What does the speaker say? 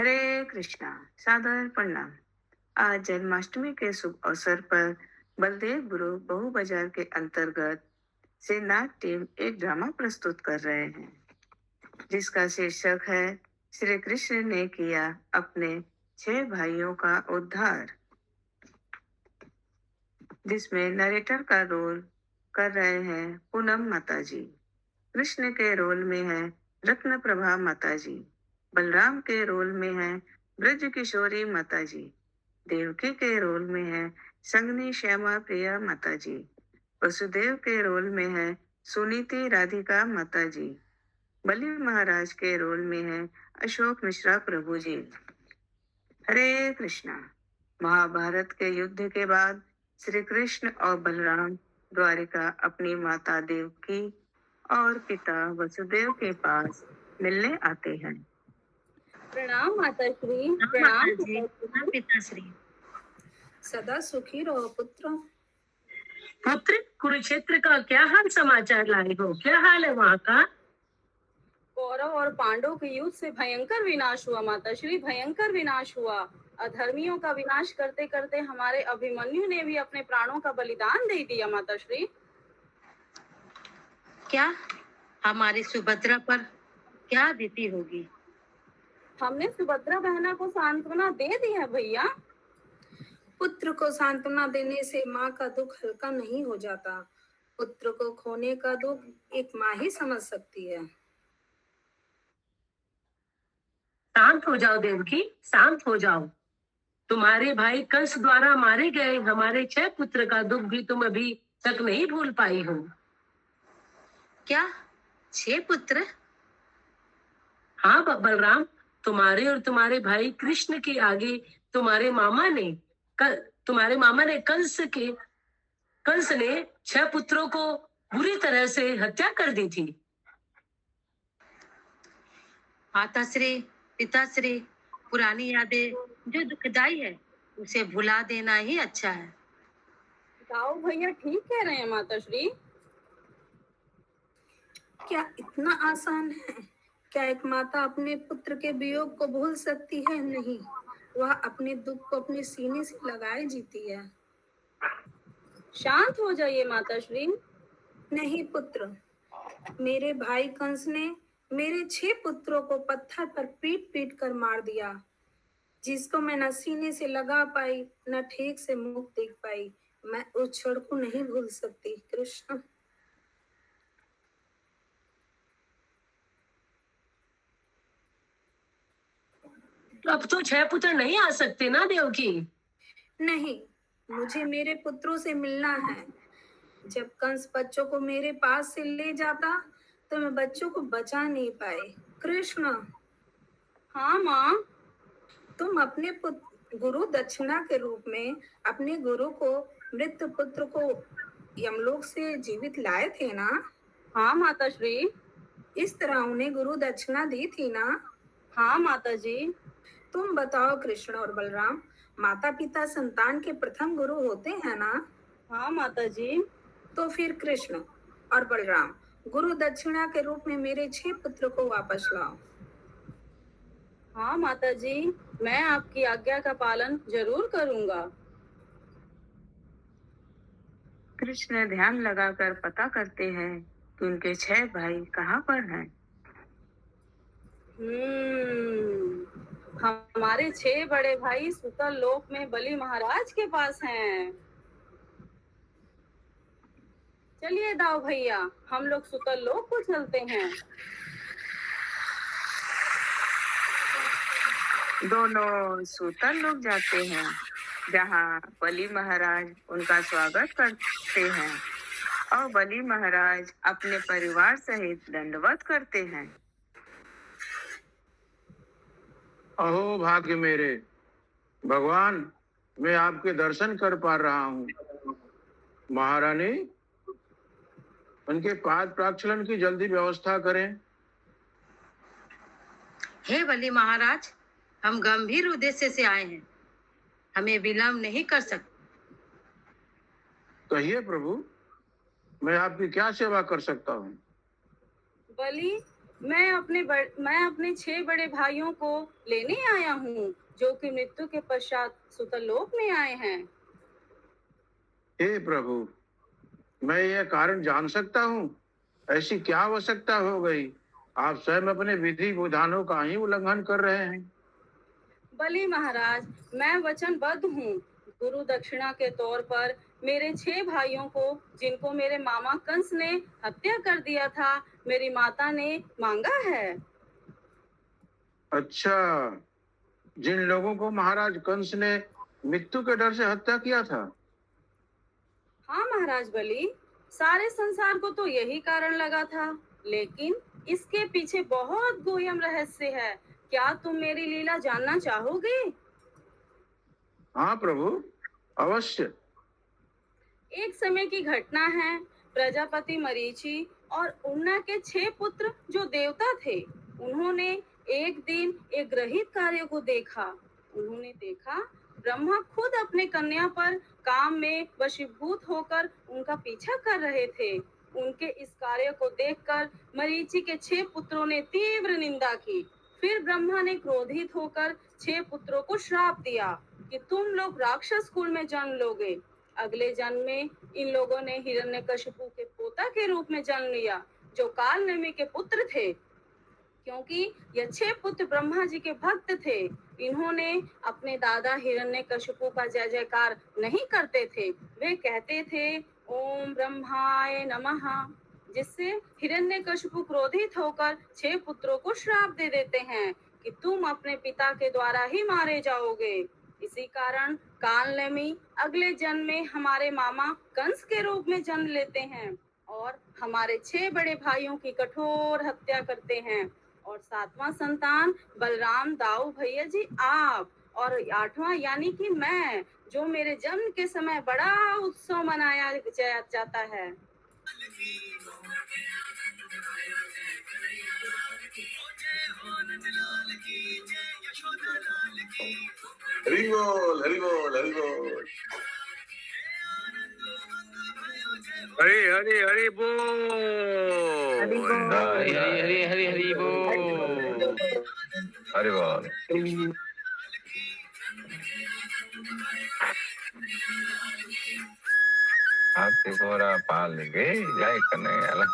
हरे कृष्णा। सादर प्रणाम। आज जन्माष्टमी के शुभ अवसर पर बलदेव गुरु बहु बाजार के अंतर्गत से नाट टीम एक ड्रामा प्रस्तुत कर रहे हैं जिसका शीर्षक है श्री कृष्ण ने किया अपने 6 भाइयों का उद्धार, जिसमें नरेटर का रोल कर रहे हैं पूनम माताजी। कृष्ण के रोल में है रत्न प्रभा माताजी। बलराम के रोल में है ब्रज किशोरी माताजी। देवकी के रोल में है संगनी श्यामा प्रिया माताजी। वसुदेव के रोल में है सुनीति राधिका माताजी। बलि महाराज के रोल में है अशोक मिश्रा प्रभु जी। हरे कृष्णा। महाभारत के युद्ध के बाद श्री कृष्ण और बलराम द्वारिका अपनी माता देवकी और पिता वसुदेव के पास मिलने आते हैं। प्रणाम माता श्री। प्रणाम जी। पिताश्री। सदा सुखी रहो पुत्र। पुत्र, कुरुक्षेत्र का क्या हाल समाचार लाए हो? क्या हाल है वहाँ का? कौरव और पांडव के युद्ध से भयंकर विनाश हुआ माता श्री, भयंकर विनाश हुआ। अधर्मियों का विनाश करते करते हमारे अभिमन्यु ने भी अपने प्राणों का बलिदान दे दिया माता श्री। क्या हमारी सुभद्रा पर क्या बीती होगी? हमने सुभद्रा बहना को सांत्वना दे दी है भैया। पुत्र को सांत्वना देने से माँ का दुख हल्का नहीं हो जाता। पुत्र को खोने का दुख एक माँ ही समझ सकती है। शांत हो जाओ देवकी, शांत हो जाओ। तुम्हारे भाई कंस द्वारा मारे गए हमारे 6 पुत्र का दुख भी तुम अभी तक नहीं भूल पाई हो। क्या 6 पुत्र? हाँ बलराम, तुम्हारे और तुम्हारे भाई कृष्ण के आगे तुम्हारे मामा ने कंस ने 6 पुत्रों को बुरी तरह से हत्या कर दी थी। माताश्री, पिताश्री, पुरानी यादें जो दुखदाई है उसे भुला देना ही अच्छा है। गाओ भैया ठीक कह रहे हैं माता श्री। क्या इतना आसान है? क्या एक माता अपने पुत्र के वियोग को भूल सकती है? नहीं, वह अपने दुख को अपने सीने से लगाए जीती है। शांत हो जाइए माता श्री। नहीं पुत्र, मेरे भाई कंस ने मेरे 6 पुत्रों को पत्थर पर पीट पीट कर मार दिया, जिसको मैं न सीने से लगा पाई न ठीक से मुख देख पाई। मैं उस क्षण को नहीं भूल सकती कृष्ण। अब तो 6 पुत्र नहीं आ सकते ना देवकी? नहीं, मुझे मेरे पुत्रों से मिलना है। जब कंस बच्चों को मेरे पास से ले जाता तो मैं बच्चों को बचा नहीं पाए। कृष्ण। हाँ माँ। तुम अपने गुरु दक्षिणा के रूप में अपने गुरु को, मृत पुत्र को यमलोक से जीवित लाए थे ना? हाँ माता श्री। इस तरह उन्हें गुरु दक्षिणा दी थी ना? हाँ माता जी। तुम बताओ कृष्ण और बलराम, माता पिता संतान के प्रथम गुरु होते हैं ना? हाँ माता जी। तो फिर कृष्ण और बलराम, गुरु दक्षिणा के रूप में मेरे 6 पुत्र को वापस लाओ। हाँ माता जी, मैं आपकी आज्ञा का पालन जरूर करूंगा। कृष्ण ध्यान लगाकर पता करते हैं कि उनके 6 भाई कहाँ पर हैं। हमारे 6 बड़े भाई सुतल लोक में बलि महाराज के पास हैं। चलिए दाऊ भैया, हम लोग सुतल लोक को चलते हैं। दोनों सुतल लोक जाते हैं, जहाँ बलि महाराज उनका स्वागत करते हैं और बलि महाराज अपने परिवार सहित दंडवत करते हैं। अहो भाग्य मेरे भगवान, मैं आपके दर्शन कर पा रहा हूँ। महारानी, उनके पाद प्राक्षलन की जल्दी व्यवस्था करें। हे बलि महाराज, हम गंभीर उद्देश्य से आए हैं, हमें विलंब नहीं कर सकते। कहिए प्रभु, मैं आपकी क्या सेवा कर सकता हूँ? बलि, मैं अपने 6 बड़े भाइयों को लेने आया हूँ, जो कि मृत्यु के पश्चात सुतलोक में आए हैं। हे प्रभु, मैं यह कारण जान सकता हूँ? ऐसी क्या आवश्यकता हो गई? आप स्वयं अपने विधि विधानों का ही उल्लंघन कर रहे हैं। बलि महाराज, मैं वचनबद्ध हूँ। गुरु दक्षिणा के तौर पर मेरे 6 भाइयों को, जिनको मेरे मामा कंस ने हत्या कर दिया था, मेरी माता ने मांगा है। अच्छा, जिन लोगों को महाराज कंस ने मृत्यु के डर से हत्या किया था? हाँ महाराज बलि, सारे संसार को तो यही कारण लगा था, लेकिन इसके पीछे बहुत गोयम रहस्य है। क्या तुम मेरी लीला जानना चाहोगे? हाँ प्रभु, अवश्य। एक समय की घटना है। प्रजापति मरीचि और उन्ना के 6 पुत्र जो देवता थे, उन्होंने एक दिन एक ग्रहित कार्य को देखा। उन्होंने देखा ब्रह्मा खुद अपने कन्या पर काम में वशीभूत होकर उनका पीछा कर रहे थे। उनके इस कार्य को देखकर मरीचि के 6 पुत्रों ने तीव्र निंदा की। फिर ब्रह्मा ने क्रोधित होकर 6 पुत्रों को श्राप दिया कि तुम लोग राक्षस कुल में जन्म लोगे। अगले जन्म में इन लोगों ने हिरण्यकशिपु के पोता के रूप में जन्म लिया, जो कालनेमि के पुत्र थे। क्योंकि ये 6 पुत्र ब्रह्मा जी के भक्त थे, इन्होंने अपने दादा हिरण्यकशिपु का जय जयकार नहीं करते थे। वे कहते थे ओम ब्रह्माय नमः, जिससे हिरण्यकशिपु क्रोधित होकर 6 पुत्रों को श्राप दे देते हैं कि तुम अपने पिता के द्वारा ही मारे जाओगे। इसी कारण कालनेमि अगले जन्म में हमारे मामा कंस के रूप में जन्म लेते हैं और हमारे 6 बड़े भाइयों की कठोर हत्या करते हैं। और 7वां संतान बलराम दाऊ भैया जी आप, और 8वां यानी कि मैं, जो मेरे जन्म के समय बड़ा उत्सव मनाया जाता है। हरि बोल, हरि बोल, हरि बोल। हरि हरि हरि बोल। हरि बोल। हरि हरि हरि हरि बोल। हरि बोल। आपके पूरा पाल गए, जय कन्हैया।